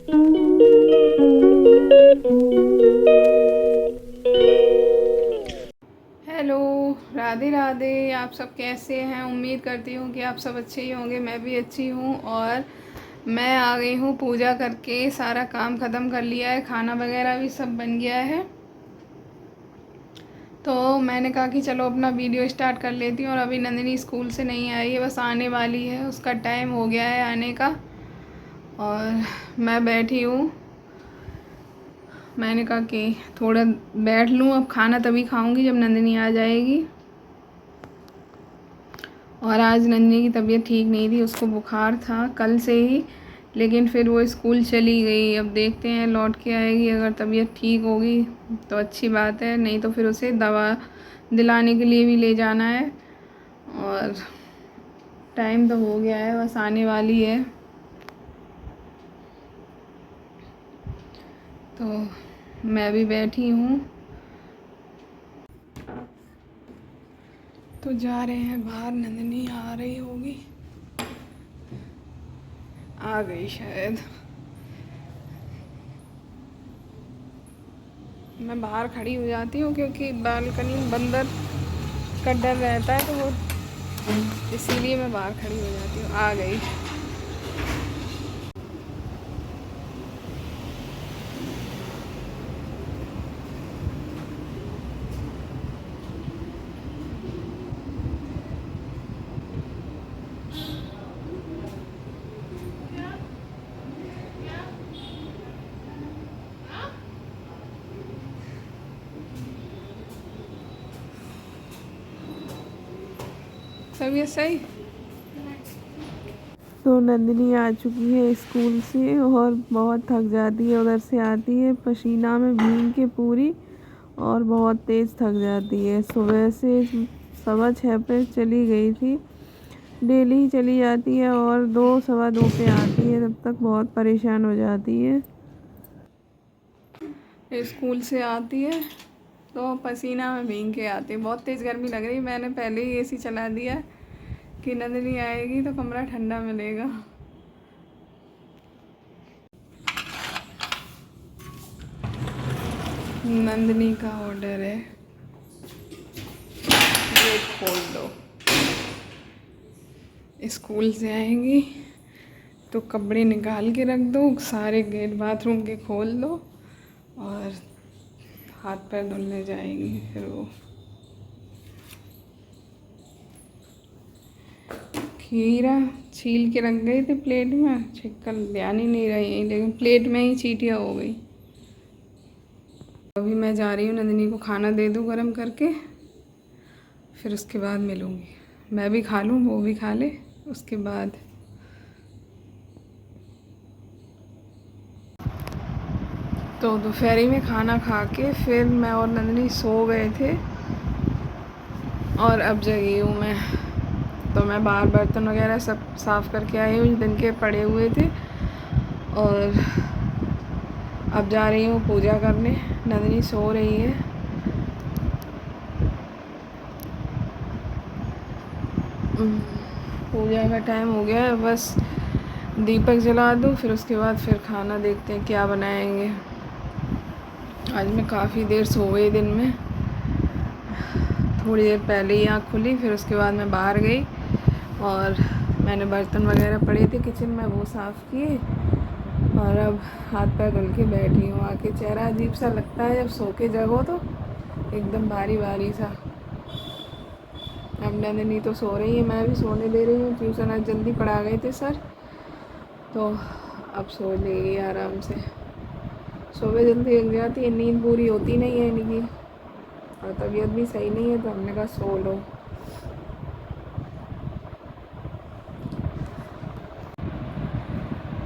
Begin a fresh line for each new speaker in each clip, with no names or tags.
Hello, Radhe Radhe. आप सब कैसे हैं? उम्मीद करती हूँ कि आप सब अच्छे ही होंगे। मैं भी अच्छी हूँ। और मैं आ गई हूँ पूजा करके, सारा काम ख़त्म कर लिया है, खाना वगैरह भी सब बन गया है। तो मैंने कहा कि चलो अपना वीडियो स्टार्ट कर लेती हूँ। और अभी नंदिनी स्कूल से नहीं आई है, बस आने वाली है, उसका टाइम हो गया है आने का। और मैं बैठी हूँ। मैंने कहा कि थोड़ा बैठ लूँ, अब खाना तभी खाऊंगी जब नंदिनी आ जाएगी। और आज नंदिनी की तबीयत ठीक नहीं थी, उसको बुखार था कल से ही, लेकिन फिर वो स्कूल चली गई। अब देखते हैं लौट के आएगी, अगर तबीयत ठीक होगी तो अच्छी बात है, नहीं तो फिर उसे दवा दिलाने के लिए भी ले जाना है। और टाइम तो हो गया है, बस आने वाली है। तो मैं भी बैठी हूँ। तो जा रहे हैं बाहर, नंदिनी आ रही होगी, आ गई शायद। मैं बाहर खड़ी हो जाती हूँ क्योंकि बालकनी में बंदर का डर रहता है, तो वो इसीलिए मैं बाहर खड़ी हो जाती हूँ। आ गई। तबीयत सही। तो नंदिनी आ चुकी है स्कूल से और बहुत थक जाती है, उधर से आती है पसीना में भीग के पूरी, और बहुत तेज़ थक जाती है। सुबह से 6:15 पे चली गई थी, डेली ही चली जाती है, और 2 सवा 2 पे आती है, तब तक बहुत परेशान हो जाती है। स्कूल से आती है तो पसीना में भीग के आती है। बहुत तेज़ गर्मी लग रही, मैंने पहले ही एसी चला दिया कि नंदिनी आएगी तो कमरा ठंडा मिलेगा। नंदिनी का ऑर्डर है, गेट खोल दो। स्कूल से आएंगी तो कपड़े निकाल के रख दो, सारे गेट बाथरूम के खोल दो, और हाथ पैर धुलने जाएंगी। फिर वो खीरा छील के रख गई थी प्लेट में, छिक्कल ध्यान ही नहीं रही, लेकिन प्लेट में ही चींटियाँ हो गई। अभी मैं जा रही हूँ नंदिनी को खाना दे दूँ गरम करके, फिर उसके बाद मिलूँगी। मैं भी खा लूँ, वो भी खा ले, उसके बाद। तो दोपहरी में खाना खा के फिर मैं और नंदिनी सो गए थे, और अब जगी हूँ मैं। तो मैं बाहर बर्तन वगैरह सब साफ़ करके आई हूँ, दिन के पड़े हुए थे। और अब जा रही हूँ पूजा करने। नंदिनी सो रही है। पूजा का टाइम हो गया है, बस दीपक जला दूँ, फिर उसके बाद फिर खाना देखते हैं क्या बनाएंगे। आज मैं काफ़ी देर सो गई दिन में, थोड़ी देर पहले ही आँख खुली, फिर उसके बाद मैं बाहर गई और मैंने बर्तन वगैरह पड़े थे किचन में, वो साफ़ किए, और अब हाथ पैर धुल के बैठी हूँ। आके चेहरा अजीब सा लगता है जब सो के जगो तो, एकदम भारी भारी सा। अब नंदिनी तो सो रही है, मैं भी सोने दे रही हूँ। ट्यूशन आज जल्दी पढ़ा गए थे सर, तो अब सो लेगी आराम से। सुबह जल्दी जग जाती है, नींद पूरी होती नहीं है इनकी, और तबीयत भी सही नहीं है, तो हमने कहा सो लो।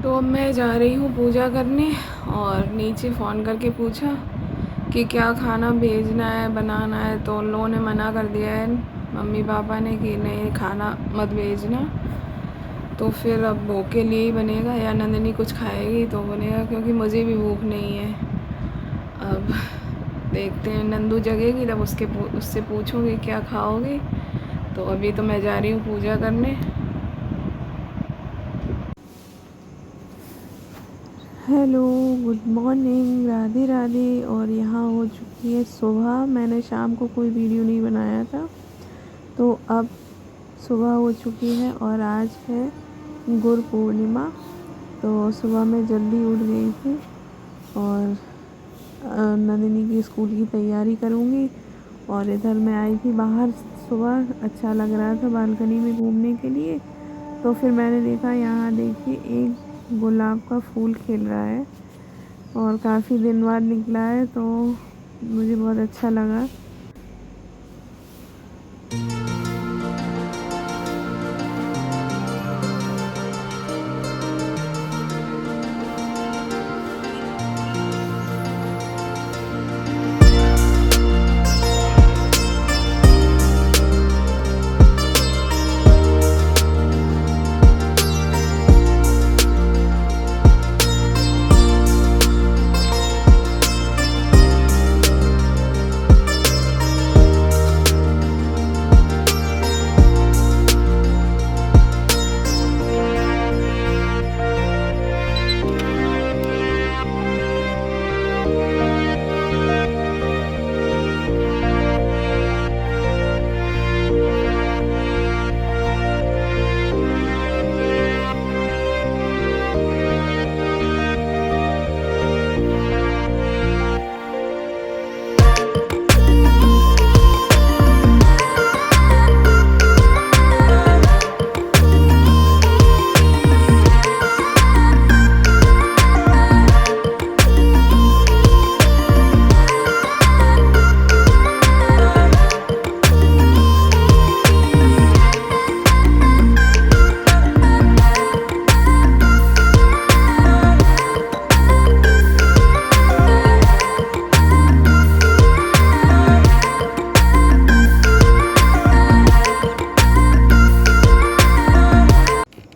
तो अब मैं जा रही हूँ पूजा करने, और नीचे फ़ोन करके पूछा कि क्या खाना भेजना है, बनाना है, तो उन लोगों ने मना कर दिया है, मम्मी पापा ने, कि नहीं खाना मत भेजना। तो फिर अब भूख के लिए ही बनेगा, या नंदिनी कुछ खाएगी तो बनेगा, क्योंकि मुझे भी भूख नहीं है। अब देखते हैं, नंदू जगेगी तब उससे पूछूंगी क्या खाओगे। तो अभी तो मैं जा रही हूँ पूजा करने। Hello, good morning, Radhe Radhe. और यहाँ हो चुकी है सुबह। मैंने शाम को कोई वीडियो नहीं बनाया था, तो अब सुबह हो चुकी है और आज है गुरु पूर्णिमा। तो सुबह मैं जल्दी उठ गई थी और नंदिनी की स्कूल की तैयारी करूँगी। और इधर मैं आई थी बाहर, सुबह अच्छा लग रहा था बालकनी में घूमने के लिए। तो फिर मैंने देखा, यहाँ देखिए एक गुलाब का फूल खिल रहा है और काफ़ी दिन बाद निकला है, तो मुझे बहुत अच्छा लगा।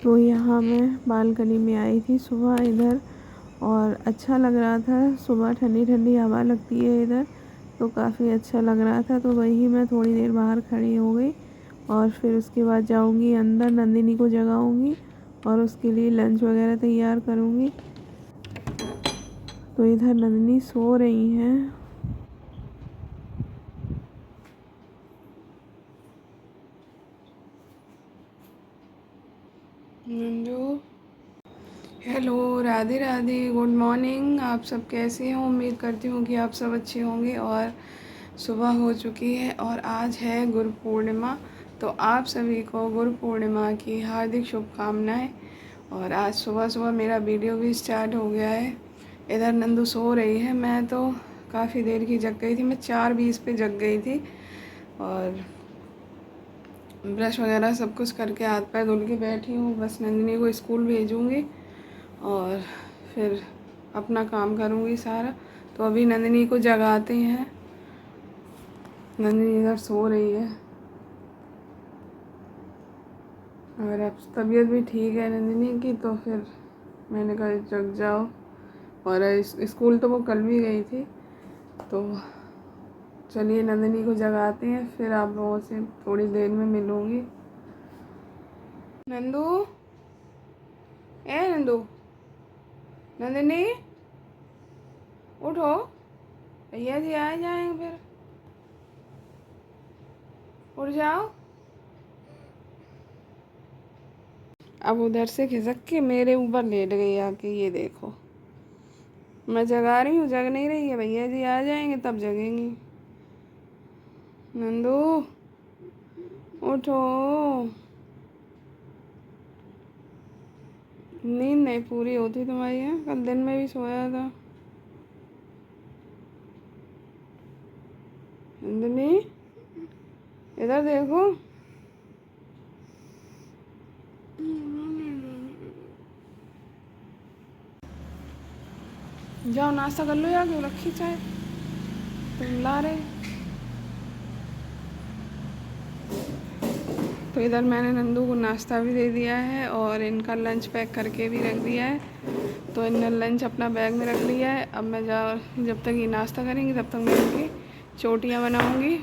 तो यहाँ मैं बालकनी में आई थी सुबह इधर, और अच्छा लग रहा था। सुबह ठंडी ठंडी हवा लगती है इधर, तो काफ़ी अच्छा लग रहा था। तो वही मैं थोड़ी देर बाहर खड़ी हो गई और फिर उसके बाद जाऊँगी अंदर, नंदिनी को जगाऊँगी और उसके लिए लंच वगैरह तैयार करूँगी। तो इधर नंदिनी सो रही हैं। Nandu, hello, Radhe Radhe, good morning. आप सब कैसे हैं? उम्मीद करती हूँ कि आप सब अच्छे होंगे। और सुबह हो चुकी है और आज है गुरु पूर्णिमा। तो आप सभी को गुरु पूर्णिमा की हार्दिक शुभकामनाएं। और आज सुबह सुबह मेरा वीडियो भी स्टार्ट हो गया है। इधर नंदू सो रही है, मैं तो काफ़ी देर की जग गई थी। मैं 4:20 पे जग गई थी और ब्रश वगैरह सब कुछ करके हाथ पैर धुल के बैठी हूँ। बस नंदिनी को स्कूल भेजूँगी और फिर अपना काम करूँगी सारा। तो अभी नंदिनी को जगाते हैं। नंदिनी इधर सो रही है और अब तबीयत भी ठीक है नंदिनी की, तो फिर मैंने कहा जग जाओ। और स्कूल तो वो कल भी गई थी। तो चलिए नंदिनी को जगाते हैं, फिर आप लोगों से थोड़ी देर में मिलूँगी। नंदू, ए नंदू, नंदिनी उठो, भैया जी आ जाएंगे, फिर उठ जाओ। अब उधर से खिसक के मेरे ऊपर लेट गई आके, ये देखो। मैं जगा रही हूँ, जग नहीं रही है। भैया जी आ जाएंगे तब जगेंगी। नंदू उठो, नींद नहीं पूरी होती तुम्हारी है? कल दिन में भी सोया था। नंदिनी इधर देखो। जाओ नाश्ता कर लो यार, क्यों रखी चाय तुम ला रहे। तो इधर मैंने नंदू को नाश्ता भी दे दिया है और इनका लंच पैक करके भी रख दिया है। तो इन्होंने लंच अपना बैग में रख लिया है। अब मैं जब तक ये नाश्ता करेंगी तब तक मैं इनकी चोटियाँ बनाऊँगी।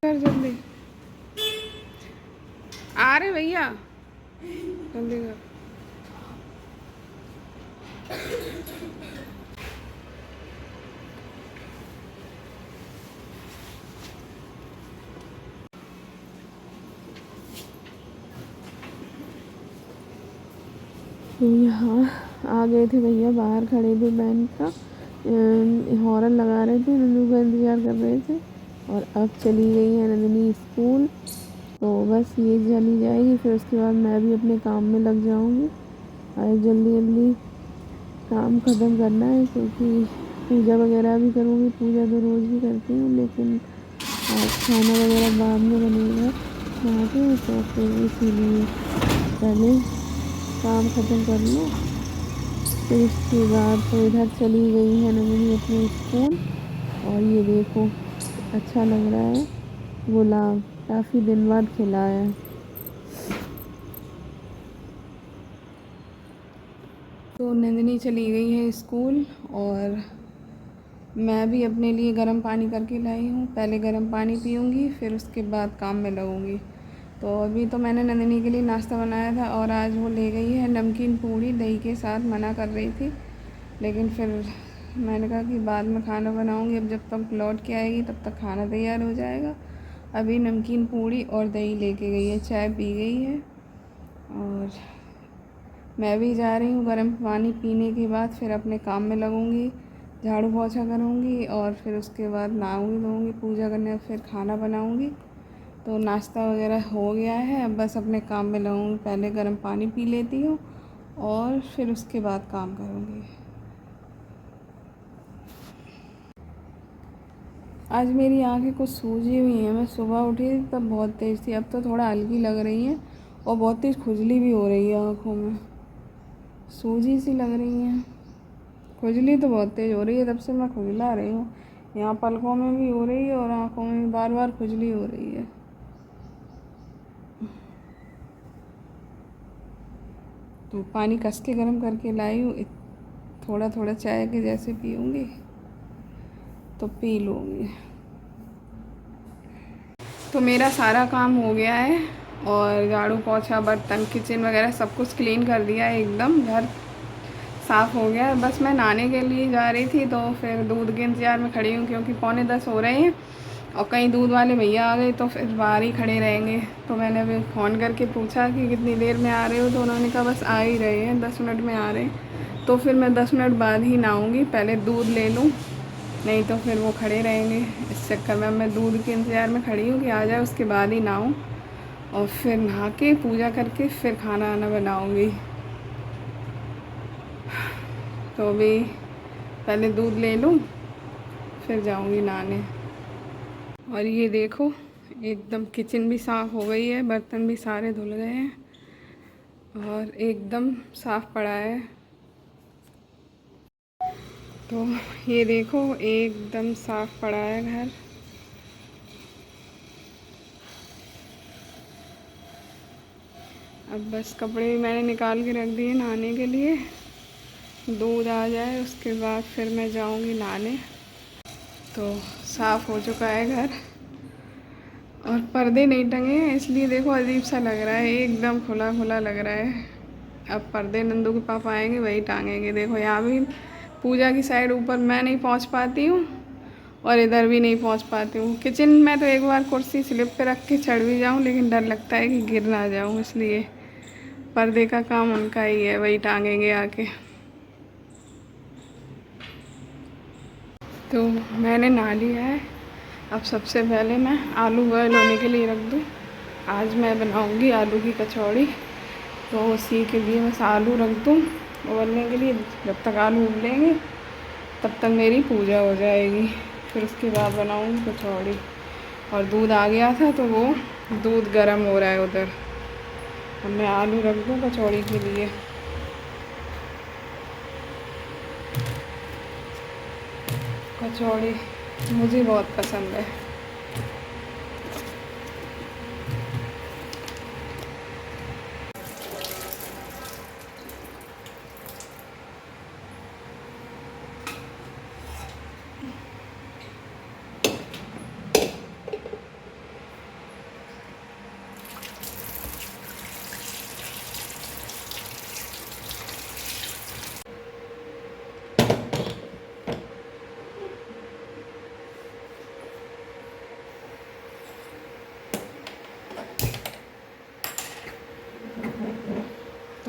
कर जल्दी। रहे भैया, जल्दी कर। तो यहाँ आ गए थे भैया, बाहर खड़े थे बैंक का, हॉर्न लगा रहे थे, नंदू का इंतज़ार कर रहे थे। और अब चली गई है नंदिनी स्कूल, तो बस ये चली जाएगी, फिर उसके बाद मैं भी अपने काम में लग जाऊंगी। और जल्दी जल्दी काम ख़त्म करना है, क्योंकि पूजा वगैरह भी करूँगी। पूजा तो रोज़ भी करती हूँ, लेकिन आज खाना वगैरह बाद में बनेगा वहाँ पे, तो फिर इसीलिए पहले काम ख़त्म कर लो। फिर उसके बाद तो इधर चली गई है नंदिनी अपने स्कूल। और ये देखो अच्छा लग रहा है, गुलाब काफ़ी दिन बाद खिला है। तो नंदिनी चली गई है स्कूल, और मैं भी अपने लिए गर्म पानी करके लाई हूँ। पहले गर्म पानी पीऊँगी, फिर उसके बाद काम में लगूँगी। तो अभी तो मैंने नंदिनी के लिए नाश्ता बनाया था, और आज वो ले गई है नमकीन पूड़ी दही के साथ। मना कर रही थी, लेकिन फिर मैंने कहा कि बाद में खाना बनाऊँगी। अब जब तक लौट के आएगी तब तक खाना तैयार हो जाएगा। अभी नमकीन पूड़ी और दही लेके गई है, चाय पी गई है। और मैं भी जा रही हूँ। गर्म पानी पीने के बाद फिर अपने काम में लगूँगी, झाड़ू पोछा करूँगी, और फिर उसके बाद नहाऊँगी धोऊँगी, पूजा करने, फिर खाना बनाऊँगी। तो नाश्ता वगैरह हो गया है, अब बस अपने काम में लगूँगी। पहले गर्म पानी पी लेती हूँ, और फिर उसके बाद काम करूँगी। आज मेरी आँखें कुछ सूजी हुई हैं। मैं सुबह उठी तब बहुत तेज़ थी, अब तो थोड़ा हल्की लग रही हैं, और बहुत तेज़ खुजली भी हो रही है आँखों में, सूजी सी लग रही हैं। खुजली तो बहुत तेज़ हो रही है, तब से मैं खुजला रही हूँ। यहाँ पलकों में भी हो रही है, और आँखों में भी बार बार खुजली हो रही है। तो पानी कस के गर्म करके लाई हूँ, थोड़ा थोड़ा चाय के जैसे पीऊँगी, तो पी लूँगी। तो मेरा सारा काम हो गया है, और झाड़ू पोछा, बर्तन, किचन वगैरह सब कुछ क्लीन कर दिया है, एकदम घर साफ़ हो गया है। बस मैं नहाने के लिए जा रही थी, तो फिर दूध के इंतज़ार में खड़ी हूँ, क्योंकि 9:45 हो रहे हैं, और कहीं दूध वाले भैया आ गए तो फिर बाहर ही खड़े रहेंगे। तो मैंने अभी फ़ोन करके पूछा कि कितनी देर में आ रहे हो, तो उन्होंने कहा बस आ ही रहे हैं, 10 मिनट में आ रहे हैं। तो फिर मैं 10 मिनट बाद ही नहाऊँगी, पहले दूध ले लूँ, नहीं तो फिर वो खड़े रहेंगे। इस चक्कर में मैं दूध के इंतज़ार में खड़ी हूँ कि आ जाए, उसके बाद ही नहाऊँ, और फिर नहा के पूजा करके फिर खाना वाना बनाऊँगी। तो अभी पहले दूध ले लूँ, फिर जाऊँगी नहाने। और ये देखो एकदम किचन भी साफ़ हो गई है, बर्तन भी सारे धुल गए हैं, और एकदम साफ़ पड़ा है। तो ये देखो एकदम साफ़ पड़ा है घर। अब बस कपड़े भी मैंने निकाल के रख दिए नहाने के लिए, दूध आ जाए उसके बाद फिर मैं जाऊंगी नहाने। तो साफ़ हो चुका है घर, और पर्दे नहीं टंगे हैं, इसलिए देखो अजीब सा लग रहा है, एकदम खुला खुला लग रहा है। अब पर्दे नंदू के पापा आएंगे वही टांगेंगे। देखो यहाँ भी पूजा की साइड ऊपर मैं नहीं पहुँच पाती हूँ, और इधर भी नहीं पहुँच पाती हूँ। किचन में तो एक बार कुर्सी स्लिप पे रख के चढ़ भी जाऊँ, लेकिन डर लगता है कि गिर ना जाऊँ, इसलिए पर्दे का काम उनका ही है, वही टांगेंगे आके। तो मैंने नहा लिया है। अब सबसे पहले मैं आलू बॉयल होने के लिए रख दूँ। आज मैं बनाऊँगी आलू की कचौड़ी, तो उसी के लिए बस आलू रख दूँ उबलने के लिए। जब तक आलू उबलेंगे तब तक मेरी पूजा हो जाएगी, फिर उसके बाद बनाऊँगी कचौड़ी। और दूध आ गया था, तो वो दूध गर्म हो रहा है उधर। अब मैं आलू रख दूँ कचौड़ी के लिए। कचौड़ी मुझे बहुत पसंद है।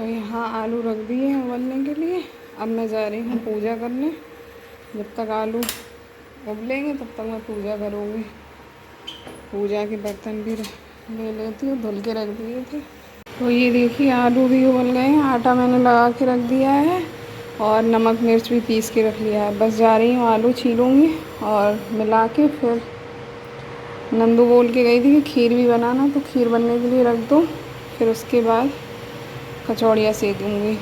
तो यहाँ आलू रख दिए हैं उबलने के लिए। अब मैं जा रही हूँ पूजा करने। जब तक आलू उबलेंगे तब तक मैं पूजा करूँगी। पूजा के बर्तन भी ले लेती हूँ, धुल के रख दिए थे। तो ये देखिए आलू भी उबल गए हैं, आटा मैंने लगा के रख दिया है और नमक मिर्च भी पीस के रख लिया है। बस जा रही हूँ आलू छीलूँगी और मिला के फिर नंदू बोल के गई थी कि खीर भी बनाना, तो खीर बनने के लिए रख दो, फिर उसके बाद कचौड़ियाँ सेकूँगी।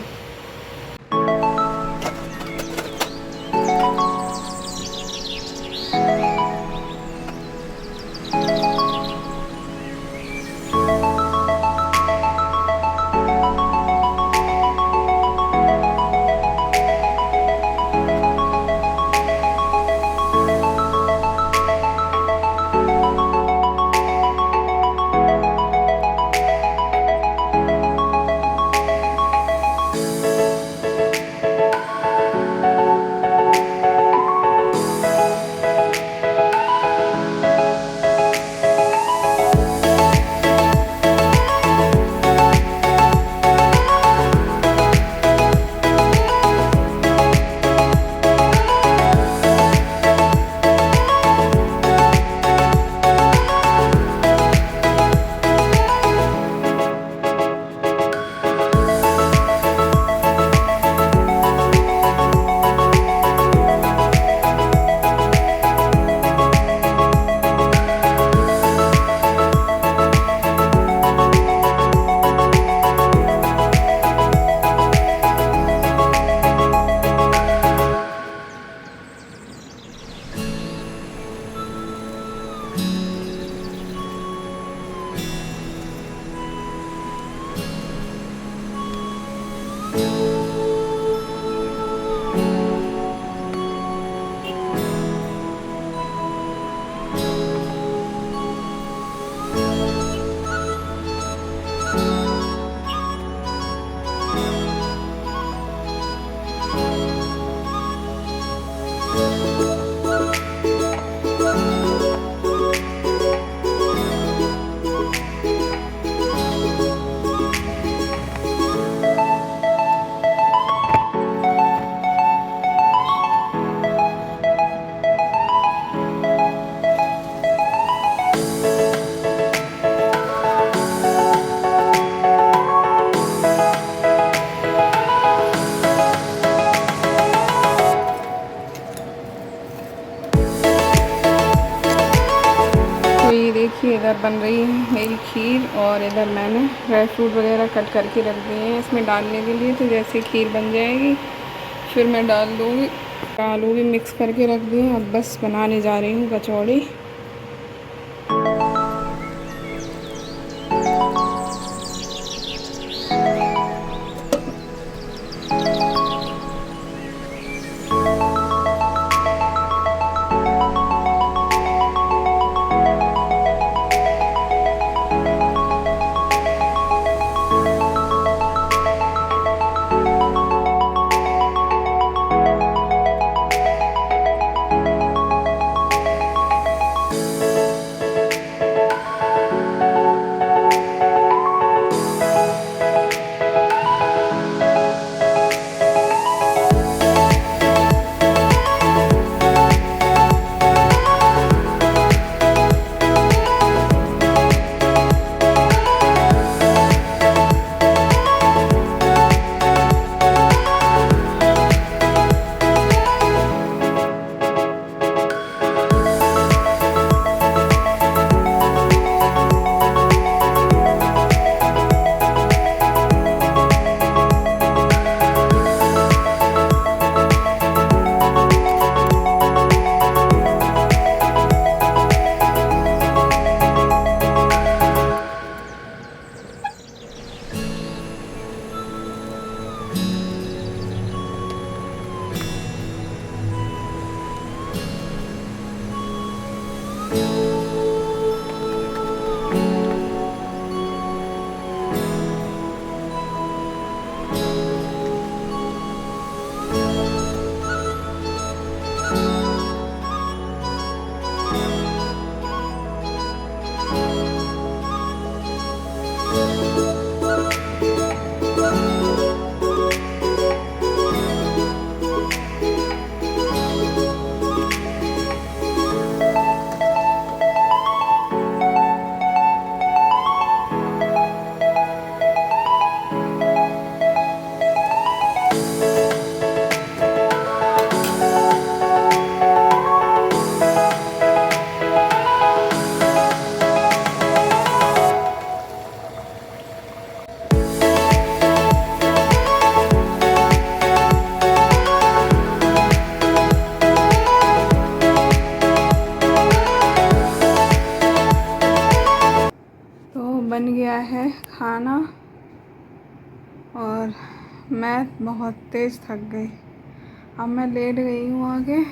देखिए इधर बन रही है मेरी खीर और इधर मैंने ड्राई फ्रूट वगैरह कट करके रख दिए हैं इसमें डालने के लिए। तो जैसे खीर बन जाएगी फिर मैं डाल दूँगी। आलू भी मिक्स करके रख दिए, अब बस बनाने जा रही हूँ कचौड़ी। बन गया है खाना और मैं बहुत तेज़ थक गई। अब मैं लेट गई हूँ आके,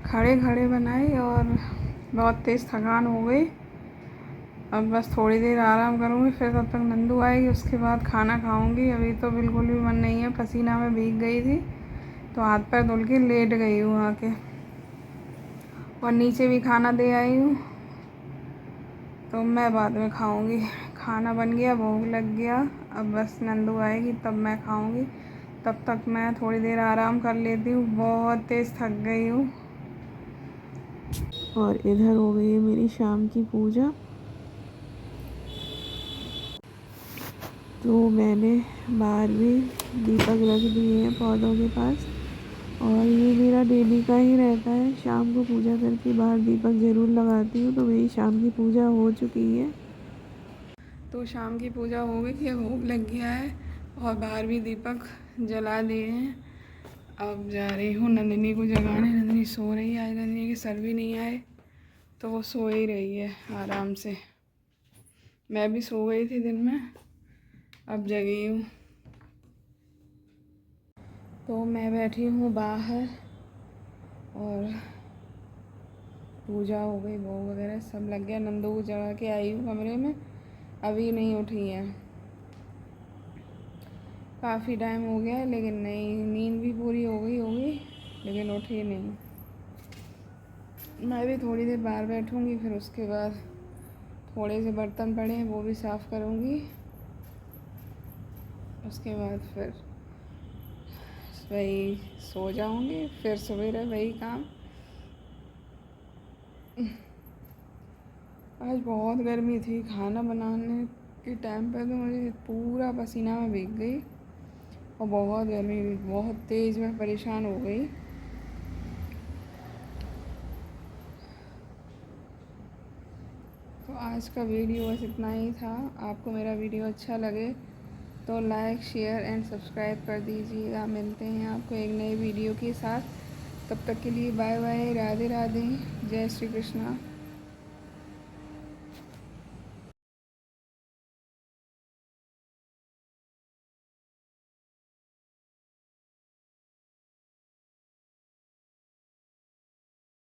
खड़े खड़े बनाई और बहुत तेज़ थकान हो गई। अब बस थोड़ी देर आराम करूँगी, फिर तब तक नंदू आएगी, उसके बाद खाना खाऊँगी। अभी तो बिल्कुल भी मन नहीं है, पसीना में भीग गई थी तो हाथ पैर धुल के लेट गई हूँ आके, और नीचे भी खाना दे आई हूँ तो मैं बाद में खाऊँगी। खाना बन गया, भूख लग गया, अब बस नंदू आएगी तब मैं खाऊँगी। तब तक मैं थोड़ी देर आराम कर लेती हूँ, बहुत तेज़ थक गई हूँ। और इधर हो गई है मेरी शाम की पूजा। तो मैंने बाहर भी दीपक रख दिए हैं पौधों के पास, और ये मेरा डेली का ही रहता है, शाम को पूजा करके बाहर दीपक ज़रूर लगाती हूँ। तो मेरी शाम की पूजा हो चुकी है। तो शाम की पूजा हो गई है, भोग लग गया है और बाहर भी दीपक जला दिए हैं। अब जा रही हूँ नंदिनी को जगाने। नंदिनी सो रही है, आज नंदिनी के सर भी नहीं आए तो वो सो ही रही है आराम से। मैं भी सो गई थी दिन में, अब जगी हूँ। तो मैं बैठी हूँ बाहर और पूजा हो गई, भोग वगैरह सब लग गया। नंदू को जगा के आई हूँ कमरे में, अभी नहीं उठी है। काफ़ी टाइम हो गया है लेकिन नहीं, नींद भी पूरी हो गई लेकिन उठी नहीं। मैं भी थोड़ी देर बाहर बैठूँगी, फिर उसके बाद थोड़े से बर्तन पड़े हैं वो भी साफ़ करूँगी। उसके बाद फिर वही सो जाऊँगी, फिर सवेरे वही काम। आज बहुत गर्मी थी, खाना बनाने के टाइम पे तो मुझे पूरा पसीना में भीग गई और बहुत गर्मी भी बहुत तेज़, मैं परेशान हो गई। तो आज का वीडियो बस इतना ही था। आपको मेरा वीडियो अच्छा लगे तो लाइक शेयर एंड सब्सक्राइब कर दीजिएगा। मिलते हैं आपको एक नए वीडियो के साथ, तब तक के लिए बाय बाय, राधे राधे, जय श्री कृष्णा।